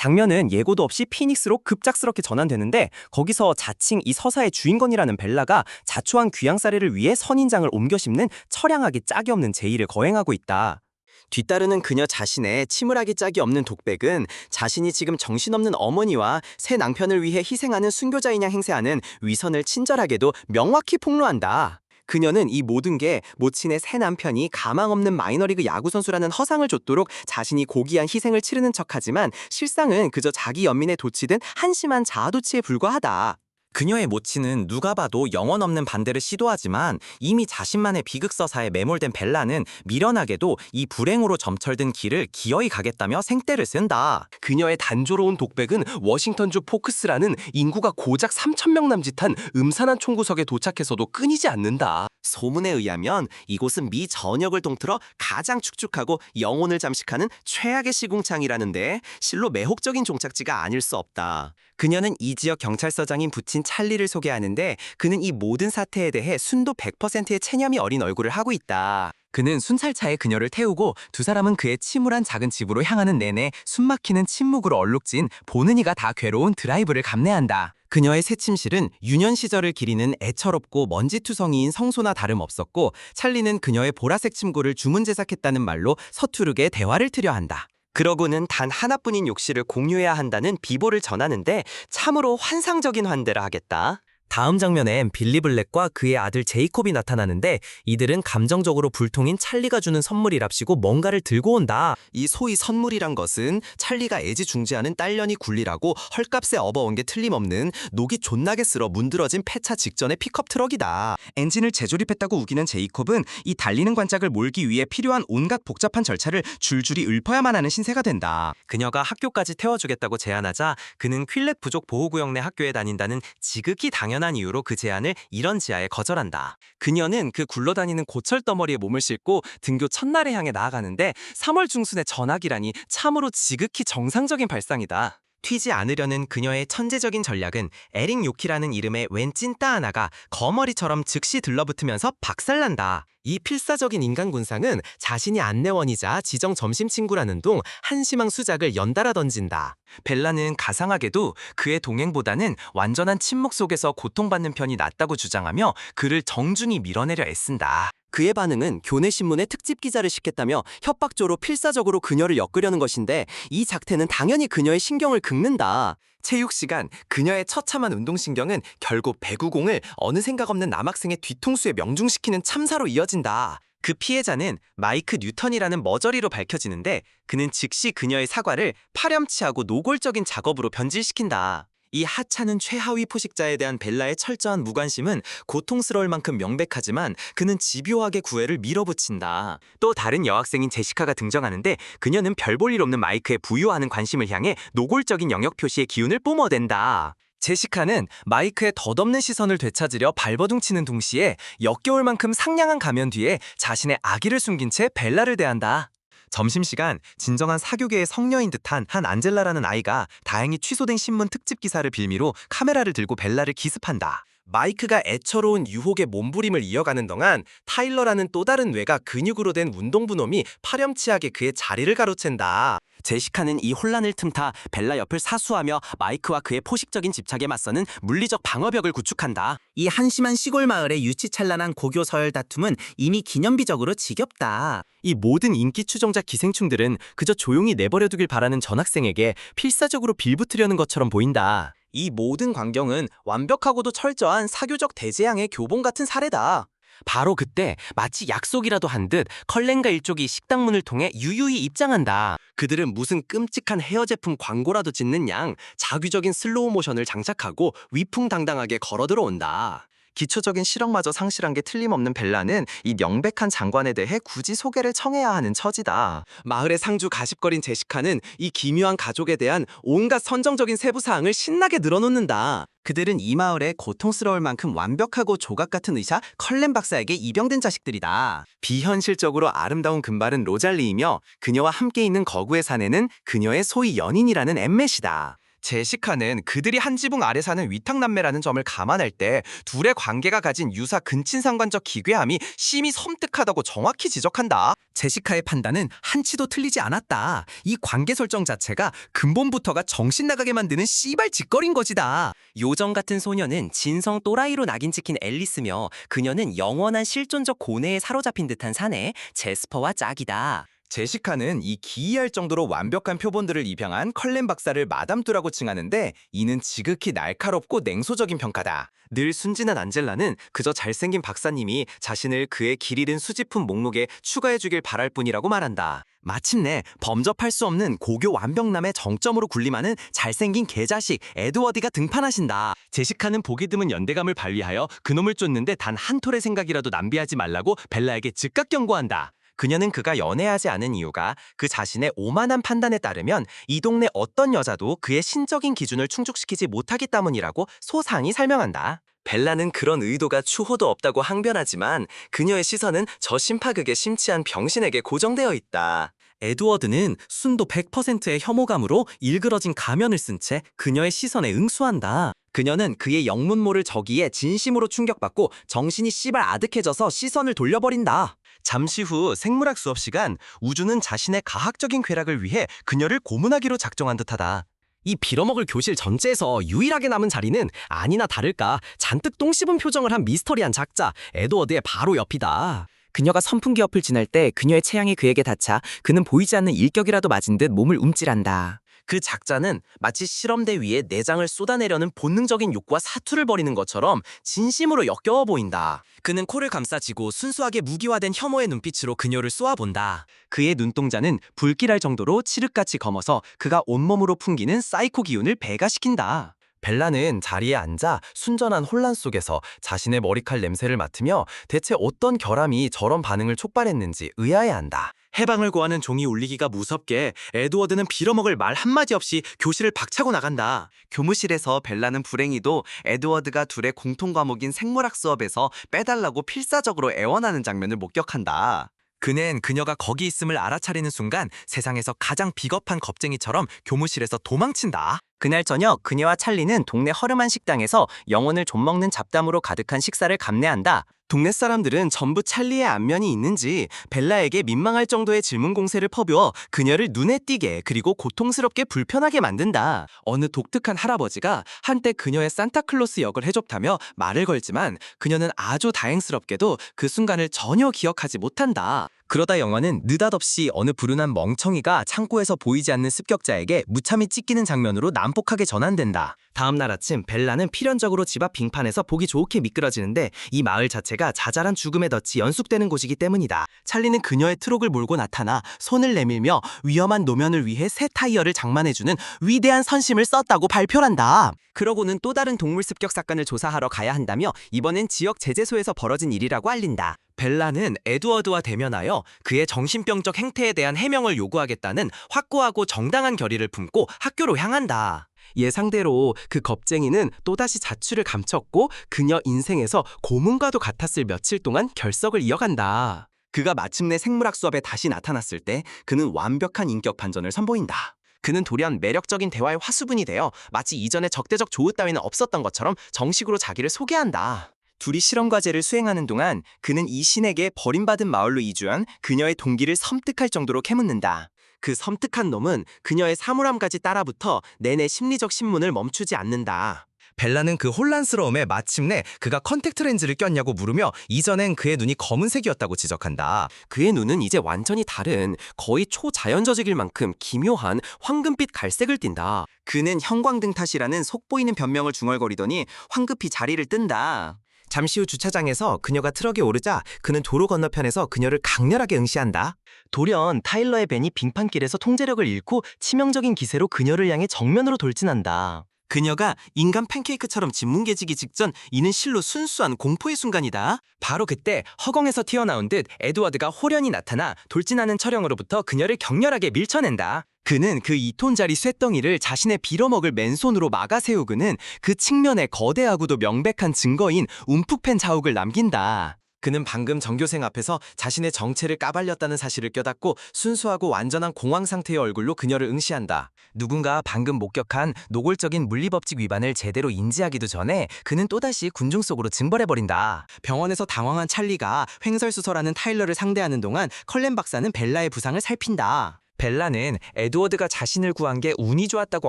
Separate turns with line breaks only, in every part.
장면은 예고도 없이 피닉스로 급작스럽게 전환되는데 거기서 자칭 이 서사의 주인공이라는 벨라가 자초한 귀양살이를 위해 선인장을 옮겨 심는 처량하기 짝이 없는 제의를 거행하고 있다. 뒤따르는 그녀 자신의 침울하기 짝이 없는 독백은 자신이 지금 정신없는 어머니와 새 낭편을 위해 희생하는 순교자인 양 행세하는 위선을 친절하게도 명확히 폭로한다. 그녀는 이 모든 게 모친의 새 남편이 가망 없는 마이너리그 야구 선수라는 허상을 줬도록 자신이 고귀한 희생을 치르는 척하지만 실상은 그저 자기 연민에 도취된 한심한 자아도취에 불과하다. 그녀의 모친은 누가 봐도 영혼 없는 반대를 시도하지만 이미 자신만의 비극서사에 매몰된 벨라는 미련하게도 이 불행으로 점철든 길을 기어이 가겠다며 생떼를 쓴다. 그녀의 단조로운 독백은 워싱턴주 포크스라는 인구가 고작 3,000명 남짓한 음산한 총구석에 도착해서도 끊이지 않는다. 소문에 의하면 이곳은 미 전역을 통틀어 가장 축축하고 영혼을 잠식하는 최악의 시궁창이라는데 실로 매혹적인 종착지가 아닐 수 없다. 그녀는 이 지역 경찰서장인 부친 찰리를 소개하는데 그는 이 모든 사태에 대해 순도 100%의 체념이 어린 얼굴을 하고 있다. 그는 순찰차에 그녀를 태우고 두 사람은 그의 침울한 작은 집으로 향하는 내내 숨막히는 침묵으로 얼룩진 보는 이가 다 괴로운 드라이브를 감내한다. 그녀의 새 침실은 유년 시절을 기리는 애처롭고 먼지투성이인 성소나 다름없었고 찰리는 그녀의 보라색 침구를 주문 제작했다는 말로 서투르게 대화를 트려 한다. 그러고는 단 하나뿐인 욕실을 공유해야 한다는 비보를 전하는데 참으로 환상적인 환대라 하겠다. 다음 장면엔 빌리 블랙과 그의 아들 제이콥이 나타나는데 이들은 감정적으로 불통인 찰리가 주는 선물이랍시고 뭔가를 들고 온다. 이 소위 선물이란 것은 찰리가 애지중지하는 딸년이 굴리라고 헐값에 업어온 게 틀림없는 녹이 존나게 쓸어 문드러진 폐차 직전의 픽업 트럭이다. 엔진을 재조립했다고 우기는 제이콥은 이 달리는 관짝을 몰기 위해 필요한 온갖 복잡한 절차를 줄줄이 읊어야만 하는 신세가 된다. 그녀가 학교까지 태워주겠다고 제안하자 그는 퀼렛 부족 보호구역 내 학교에 다닌다는 지극히 당연한 이유로 그 제안을 이런 지하에 거절한다. 그녀는 그 굴러다니는 고철 덩어리에 몸을 싣고 등교 첫날을 향해 나아가는데 3월 중순의 전학이라니 참으로 지극히 정상적인 발상이다. 튀지 않으려는 그녀의 천재적인 전략은 에릭 요키라는 이름의 웬 찐따 하나가 거머리처럼 즉시 들러붙으면서 박살난다. 이 필사적인 인간군상은 자신이 안내원이자 지정 점심친구라는 둥 한심한 수작을 연달아 던진다. 벨라는 가상하게도 그의 동행보다는 완전한 침묵 속에서 고통받는 편이 낫다고 주장하며 그를 정중히 밀어내려 애쓴다. 그의 반응은 교내신문의 특집 기자를 시켰다며 협박조로 필사적으로 그녀를 엮으려는 것인데 이 작태는 당연히 그녀의 신경을 긁는다. 체육 시간, 그녀의 처참한 운동신경은 결국 배구공을 어느 생각 없는 남학생의 뒤통수에 명중시키는 참사로 이어진다. 그 피해자는 마이크 뉴턴이라는 머저리로 밝혀지는데 그는 즉시 그녀의 사과를 파렴치하고 노골적인 작업으로 변질시킨다. 이 하찮은 최하위 포식자에 대한 벨라의 철저한 무관심은 고통스러울 만큼 명백하지만 그는 집요하게 구애를 밀어붙인다. 또 다른 여학생인 제시카가 등장하는데 그녀는 별 볼 일 없는 마이크의 부유하는 관심을 향해 노골적인 영역 표시의 기운을 뿜어댄다. 제시카는 마이크의 덧없는 시선을 되찾으려 발버둥치는 동시에 역겨울 만큼 상냥한 가면 뒤에 자신의 아기를 숨긴 채 벨라를 대한다. 점심시간 진정한 사교계의 성녀인 듯한 한 안젤라라는 아이가 다행히 취소된 신문 특집 기사를 빌미로 카메라를 들고 벨라를 기습한다. 마이크가 애처로운 유혹의 몸부림을 이어가는 동안 타일러라는 또 다른 뇌가 근육으로 된 운동부놈이 파렴치하게 그의 자리를 가로챈다. 제시카는 이 혼란을 틈타 벨라 옆을 사수하며 마이크와 그의 포식적인 집착에 맞서는 물리적 방어벽을 구축한다. 이 한심한 시골 마을의 유치찬란한 고교 서열 다툼은 이미 기념비적으로 지겹다. 이 모든 인기 추종자 기생충들은 그저 조용히 내버려두길 바라는 전학생에게 필사적으로 빌붙으려는 것처럼 보인다. 이 모든 광경은 완벽하고도 철저한 사교적 대재앙의 교본 같은 사례다. 바로 그때 마치 약속이라도 한 듯 컬렌과 일족이 식당 문을 통해 유유히 입장한다. 그들은 무슨 끔찍한 헤어 제품 광고라도 찍는 양 자규적인 슬로우 모션을 장착하고 위풍당당하게 걸어 들어온다. 기초적인 시력마저 상실한 게 틀림없는 벨라는 이 명백한 장관에 대해 굳이 소개를 청해야 하는 처지다. 마을의 상주 가십거린 제시카는 이 기묘한 가족에 대한 온갖 선정적인 세부사항을 신나게 늘어놓는다. 그들은 이 마을에 고통스러울 만큼 완벽하고 조각 같은 의사 컬렌 박사에게 입양된 자식들이다. 비현실적으로 아름다운 금발은 로잘리이며 그녀와 함께 있는 거구의 사내는 그녀의 소위 연인이라는 엠맷이다. 제시카는 그들이 한 지붕 아래 사는 위탁남매라는 점을 감안할 때 둘의 관계가 가진 유사 근친상간적 기괴함이 심히 섬뜩하다고 정확히 지적한다. 제시카의 판단은 한치도 틀리지 않았다. 이 관계 설정 자체가 근본부터가 정신 나가게 만드는 씨발 짓거리인 것이다. 요정 같은 소녀는 진성 또라이로 낙인 찍힌 앨리스며 그녀는 영원한 실존적 고뇌에 사로잡힌 듯한 사내 제스퍼와 짝이다. 제시카는 이 기이할 정도로 완벽한 표본들을 입양한 컬렌 박사를 마담뚜라고 칭하는데 이는 지극히 날카롭고 냉소적인 평가다. 늘 순진한 안젤라는 그저 잘생긴 박사님이 자신을 그의 길 잃은 수집품 목록에 추가해주길 바랄 뿐이라고 말한다. 마침내 범접할 수 없는 고교 완벽남의 정점으로 군림하는 잘생긴 개자식 에드워드가 등판하신다. 제시카는 보기 드문 연대감을 발휘하여 그놈을 쫓는데 단 한 톨의 생각이라도 낭비하지 말라고 벨라에게 즉각 경고한다. 그녀는 그가 연애하지 않은 이유가 그 자신의 오만한 판단에 따르면 이 동네 어떤 여자도 그의 신적인 기준을 충족시키지 못하기 때문이라고 소상히 설명한다. 벨라는 그런 의도가 추호도 없다고 항변하지만 그녀의 시선은 저 심파극에 심취한 병신에게 고정되어 있다. 에드워드는 순도 100%의 혐오감으로 일그러진 가면을 쓴 채 그녀의 시선에 응수한다. 그녀는 그의 영문모를 저기에 진심으로 충격받고 정신이 씨발 아득해져서 시선을 돌려버린다. 잠시 후 생물학 수업 시간, 우주는 자신의 가학적인 쾌락을 위해 그녀를 고문하기로 작정한 듯하다. 이 빌어먹을 교실 전체에서 유일하게 남은 자리는 아니나 다를까 잔뜩 똥 씹은 표정을 한 미스터리한 작자 에드워드의 바로 옆이다. 그녀가 선풍기 옆을 지날 때 그녀의 체향이 그에게 닿자 그는 보이지 않는 일격이라도 맞은 듯 몸을 움찔한다. 그 작자는 마치 실험대 위에 내장을 쏟아내려는 본능적인 욕구와 사투를 벌이는 것처럼 진심으로 역겨워 보인다. 그는 코를 감싸쥐고 순수하게 무기화된 혐오의 눈빛으로 그녀를 쏘아본다. 그의 눈동자는 불길할 정도로 칠흑같이 검어서 그가 온몸으로 풍기는 사이코 기운을 배가시킨다. 벨라는 자리에 앉아 순전한 혼란 속에서 자신의 머리칼 냄새를 맡으며 대체 어떤 결함이 저런 반응을 촉발했는지 의아해한다. 해방을 구하는 종이 울리기가 무섭게 에드워드는 빌어먹을 말 한마디 없이 교실을 박차고 나간다. 교무실에서 벨라는 불행히도 에드워드가 둘의 공통 과목인 생물학 수업에서 빼달라고 필사적으로 애원하는 장면을 목격한다. 그는 그녀가 거기 있음을 알아차리는 순간 세상에서 가장 비겁한 겁쟁이처럼 교무실에서 도망친다. 그날 저녁 그녀와 찰리는 동네 허름한 식당에서 영혼을 좀먹는 잡담으로 가득한 식사를 감내한다. 동네 사람들은 전부 찰리의 안면이 있는지 벨라에게 민망할 정도의 질문 공세를 퍼부어 그녀를 눈에 띄게 그리고 고통스럽게 불편하게 만든다. 어느 독특한 할아버지가 한때 그녀의 산타클로스 역을 해줬다며 말을 걸지만 그녀는 아주 다행스럽게도 그 순간을 전혀 기억하지 못한다. 그러다 영화는 느닷없이 어느 불운한 멍청이가 창고에서 보이지 않는 습격자에게 무참히 찢기는 장면으로 난폭하게 전환된다. 다음 날 아침 벨라는 필연적으로 집 앞 빙판에서 보기 좋게 미끄러지는데 이 마을 자체가 자잘한 죽음의 덫이 연숙되는 곳이기 때문이다. 찰리는 그녀의 트럭을 몰고 나타나 손을 내밀며 위험한 노면을 위해 새 타이어를 장만해주는 위대한 선심을 썼다고 발표한다. 그러고는 또 다른 동물 습격 사건을 조사하러 가야 한다며 이번엔 지역 제재소에서 벌어진 일이라고 알린다. 벨라는 에드워드와 대면하여 그의 정신병적 행태에 대한 해명을 요구하겠다는 확고하고 정당한 결의를 품고 학교로 향한다. 예상대로 그 겁쟁이는 또다시 자취를 감췄고 그녀 인생에서 고문과도 같았을 며칠 동안 결석을 이어간다. 그가 마침내 생물학 수업에 다시 나타났을 때 그는 완벽한 인격 반전을 선보인다. 그는 돌연 매력적인 대화의 화수분이 되어 마치 이전에 적대적 조우 따위는 없었던 것처럼 정식으로 자기를 소개한다. 둘이 실험 과제를 수행하는 동안 그는 이 신에게 버림받은 마을로 이주한 그녀의 동기를 섬뜩할 정도로 캐묻는다. 그 섬뜩한 놈은 그녀의 사물함까지 따라붙어 내내 심리적 신문을 멈추지 않는다. 벨라는 그 혼란스러움에 마침내 그가 컨택트 렌즈를 꼈냐고 물으며 이전엔 그의 눈이 검은색이었다고 지적한다. 그의 눈은 이제 완전히 다른 거의 초자연적일 만큼 기묘한 황금빛 갈색을 띈다. 그는 형광등 탓이라는 속보이는 변명을 중얼거리더니 황급히 자리를 뜬다. 잠시 후 주차장에서 그녀가 트럭에 오르자 그는 도로 건너편에서 그녀를 강렬하게 응시한다. 돌연 타일러의 벤이 빙판길에서 통제력을 잃고 치명적인 기세로 그녀를 향해 정면으로 돌진한다. 그녀가 인간 팬케이크처럼 짓뭉개지기 직전 이는 실로 순수한 공포의 순간이다. 바로 그때 허공에서 튀어나온 듯 에드워드가 호련히 나타나 돌진하는 처령으로부터 그녀를 격렬하게 밀쳐낸다. 그는 그 2톤짜리 쇳덩이를 자신의 빌어먹을 맨손으로 막아 세우고는 그 측면에 거대하고도 명백한 증거인 움푹 팬 자욱을 남긴다. 그는 방금 전교생 앞에서 자신의 정체를 까발렸다는 사실을 깨닫고 순수하고 완전한 공황 상태의 얼굴로 그녀를 응시한다. 누군가 방금 목격한 노골적인 물리법칙 위반을 제대로 인지하기도 전에 그는 또다시 군중 속으로 증발해버린다. 병원에서 당황한 찰리가 횡설수설하는 타일러를 상대하는 동안 컬렌 박사는 벨라의 부상을 살핀다. 벨라는 에드워드가 자신을 구한 게 운이 좋았다고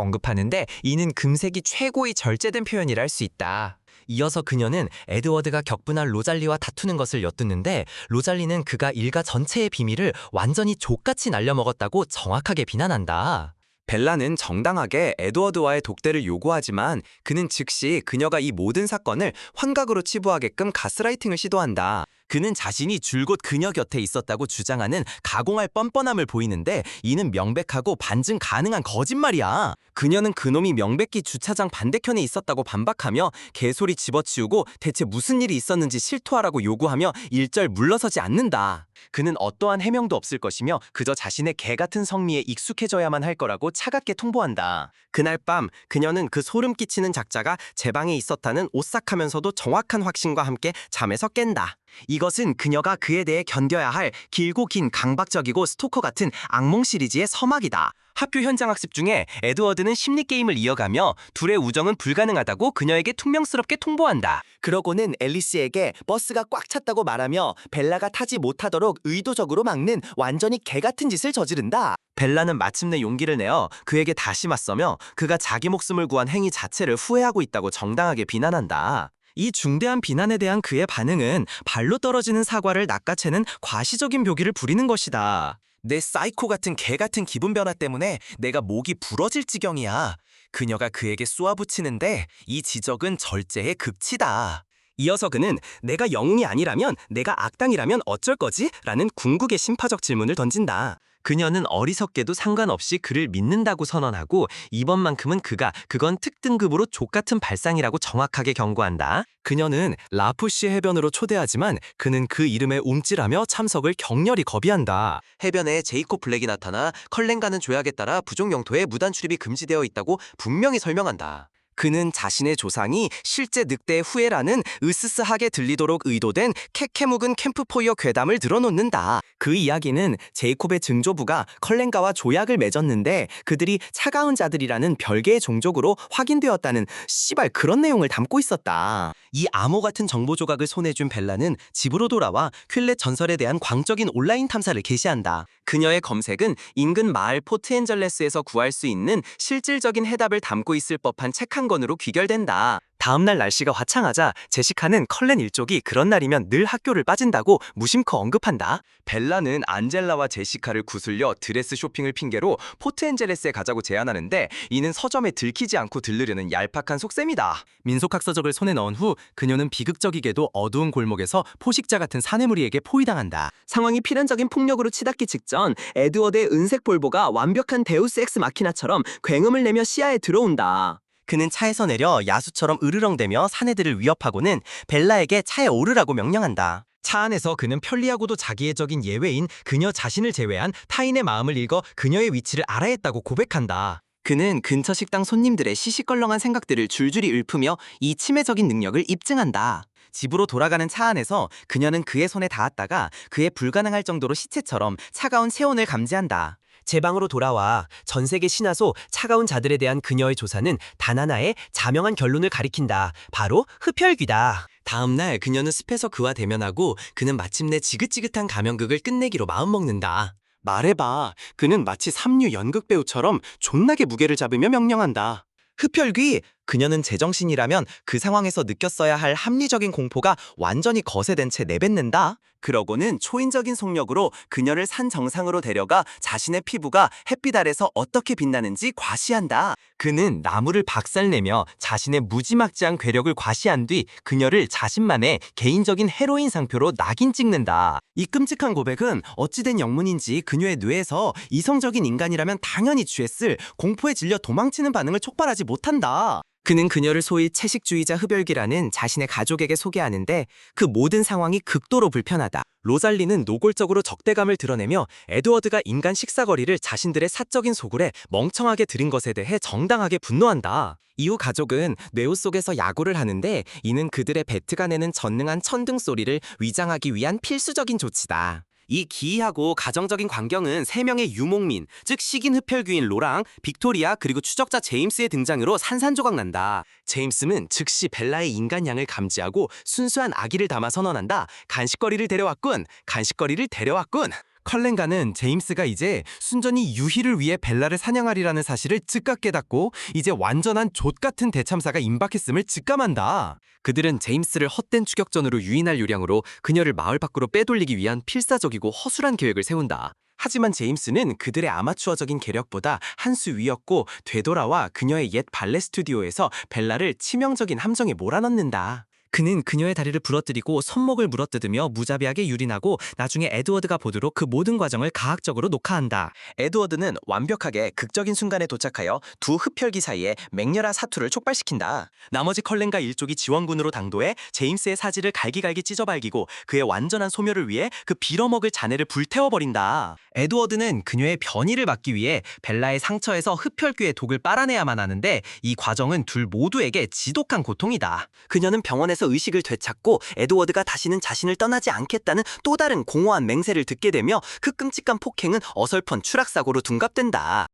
언급하는데 이는 금색이 최고의 절제된 표현이라 할 수 있다. 이어서 그녀는 에드워드가 격분한 로잘리와 다투는 것을 엿듣는데 로잘리는 그가 일가 전체의 비밀을 완전히 족같이 날려먹었다고 정확하게 비난한다. 벨라는 정당하게 에드워드와의 독대를 요구하지만 그는 즉시 그녀가 이 모든 사건을 환각으로 치부하게끔 가스라이팅을 시도한다. 그는 자신이 줄곧 그녀 곁에 있었다고 주장하는 가공할 뻔뻔함을 보이는데 이는 명백하고 반증 가능한 거짓말이야. 그녀는 그놈이 명백히 주차장 반대편에 있었다고 반박하며 개소리 집어치우고 대체 무슨 일이 있었는지 실토하라고 요구하며 일절 물러서지 않는다. 그는 어떠한 해명도 없을 것이며 그저 자신의 개같은 성미에 익숙해져야만 할 거라고 차갑게 통보한다. 그날 밤 그녀는 그 소름 끼치는 작자가 제 방에 있었다는 오싹하면서도 정확한 확신과 함께 잠에서 깬다. 이것은 그녀가 그에 대해 견뎌야 할 길고 긴 강박적이고 스토커 같은 악몽 시리즈의 서막이다. 학교 현장 학습 중에 에드워드는 심리게임을 이어가며 둘의 우정은 불가능하다고 그녀에게 퉁명스럽게 통보한다. 그러고는 앨리스에게 버스가 꽉 찼다고 말하며 벨라가 타지 못하도록 의도적으로 막는 완전히 개같은 짓을 저지른다. 벨라는 마침내 용기를 내어 그에게 다시 맞서며 그가 자기 목숨을 구한 행위 자체를 후회하고 있다고 정당하게 비난한다. 이 중대한 비난에 대한 그의 반응은 발로 떨어지는 사과를 낚아채는 과시적인 묘기를 부리는 것이다. 내 사이코 같은 개 같은 기분 변화 때문에 내가 목이 부러질 지경이야. 그녀가 그에게 쏘아붙이는데 이 지적은 절제의 극치다. 이어서 그는 내가 영웅이 아니라면 내가 악당이라면 어쩔 거지? 라는 궁극의 심파적 질문을 던진다. 그녀는 어리석게도 상관없이 그를 믿는다고 선언하고 이번만큼은 그건 특등급으로 족같은 발상이라고 정확하게 경고한다. 그녀는 라푸시 해변으로 초대하지만 그는 그 이름에 움찔하며 참석을 격렬히 거부한다. 해변에 제이콥 블랙이 나타나 컬렌과는 조약에 따라 부족 영토에 무단 출입이 금지되어 있다고 분명히 설명한다. 그는 자신의 조상이 실제 늑대의 후예라는 으스스하게 들리도록 의도된 캐캐묵은 캠프포이어 괴담을 들어놓는다. 그 이야기는 제이콥의 증조부가 컬렌가와 조약을 맺었는데 그들이 차가운 자들이라는 별개의 종족으로 확인되었다는 씨발 그런 내용을 담고 있었다. 이 암호 같은 정보 조각을 손에 쥔 벨라는 집으로 돌아와 퀼렛 전설에 대한 광적인 온라인 탐사를 개시한다. 그녀의 검색은 인근 마을 포트엔젤레스에서 구할 수 있는 실질적인 해답을 담고 있을 법한 책 한 권으로 귀결된다. 다음날 날씨가 화창하자 제시카는 컬렌 일족이 그런 날이면 늘 학교를 빠진다고 무심코 언급한다. 벨라는 안젤라와 제시카를 구슬려 드레스 쇼핑을 핑계로 포트엔젤레스에 가자고 제안하는데 이는 서점에 들키지 않고 들르려는 얄팍한 속셈이다. 민속학 서적을 손에 넣은 후 그녀는 비극적이게도 어두운 골목에서 포식자 같은 사내무리에게 포위당한다. 상황이 필연적인 폭력으로 치닫기 직전 에드워드의 은색 볼보가 완벽한 데우스 엑스 마키나처럼 굉음을 내며 시야에 들어온다. 그는 차에서 내려 야수처럼 으르렁대며 사내들을 위협하고는 벨라에게 차에 오르라고 명령한다. 차 안에서 그는 편리하고도 자기애적인 예외인 그녀 자신을 제외한 타인의 마음을 읽어 그녀의 위치를 알아야 했다고 고백한다. 그는 근처 식당 손님들의 시시껄렁한 생각들을 줄줄이 읊으며 이 치매적인 능력을 입증한다. 집으로 돌아가는 차 안에서 그녀는 그의 손에 닿았다가 그의 불가능할 정도로 시체처럼 차가운 체온을 감지한다. 제 방으로 돌아와 전 세계 신화소 차가운 자들에 대한 그녀의 조사는 단 하나의 자명한 결론을 가리킨다. 바로 흡혈귀다. 다음 날 그녀는 습에서 그와 대면하고 그는 마침내 지긋지긋한 가면극을 끝내기로 마음먹는다. 말해봐. 그는 마치 삼류 연극 배우처럼 존나게 무게를 잡으며 명령한다. 흡혈귀! 그녀는 제정신이라면 그 상황에서 느꼈어야 할 합리적인 공포가 완전히 거세된 채 내뱉는다. 그러고는 초인적인 속력으로 그녀를 산 정상으로 데려가 자신의 피부가 햇빛 아래서 어떻게 빛나는지 과시한다. 그는 나무를 박살내며 자신의 무지막지한 괴력을 과시한 뒤 그녀를 자신만의 개인적인 헤로인 상표로 낙인 찍는다. 이 끔찍한 고백은 어찌된 영문인지 그녀의 뇌에서 이성적인 인간이라면 당연히 취했을 공포에 질려 도망치는 반응을 촉발하지 못한다. 그는 그녀를 소위 채식주의자 흡혈귀라는 자신의 가족에게 소개하는데 그 모든 상황이 극도로 불편하다. 로잘리는 노골적으로 적대감을 드러내며 에드워드가 인간 식사거리를 자신들의 사적인 소굴에 멍청하게 들인 것에 대해 정당하게 분노한다. 이후 가족은 뇌우 속에서 야구를 하는데 이는 그들의 배트가 내는 전능한 천둥 소리를 위장하기 위한 필수적인 조치다. 이 기이하고 가정적인 광경은 3명의 유목민, 즉 식인 흡혈귀인 로랑, 빅토리아 그리고 추적자 제임스의 등장으로 산산조각난다. 제임스는 즉시 벨라의 인간양을 감지하고 순수한 아기를 담아 선언한다. 간식거리를 데려왔군. 간식거리를 데려왔군. 컬렌가는 제임스가 이제 순전히 유희를 위해 벨라를 사냥하리라는 사실을 즉각 깨닫고 이제 완전한 족같은 대참사가 임박했음을 직감한다. 그들은 제임스를 헛된 추격전으로 유인할 요량으로 그녀를 마을 밖으로 빼돌리기 위한 필사적이고 허술한 계획을 세운다. 하지만 제임스는 그들의 아마추어적인 계력보다 한 수 위였고 되돌아와 그녀의 옛 발레 스튜디오에서 벨라를 치명적인 함정에 몰아넣는다. 그는 그녀의 다리를 부러뜨리고 손목을 물어뜯으며 무자비하게 유린하고 나중에 에드워드가 보도록 그 모든 과정을 가학적으로 녹화한다. 에드워드는 완벽하게 극적인 순간에 도착하여 두 흡혈귀 사이에 맹렬한 사투를 촉발시킨다. 나머지 컬렌과 일족이 지원군으로 당도해 제임스의 사지를 갈기갈기 찢어발기고 그의 완전한 소멸을 위해 그 빌어먹을 자네를 불태워버린다. 에드워드는 그녀의 변이를 막기 위해 벨라의 상처에서 흡혈귀의 독을 빨아내야만 하는데 이 과정은 둘 모두에게 지독한 고통이다. 그녀는 병원에서 의식을 되찾고 에드워드가 다시는 자신을 떠나지 않겠다는 또 다른 공허한 맹세를 듣게 되며 그 끔찍한 폭행은 어설픈 추락사고로 둔갑된다.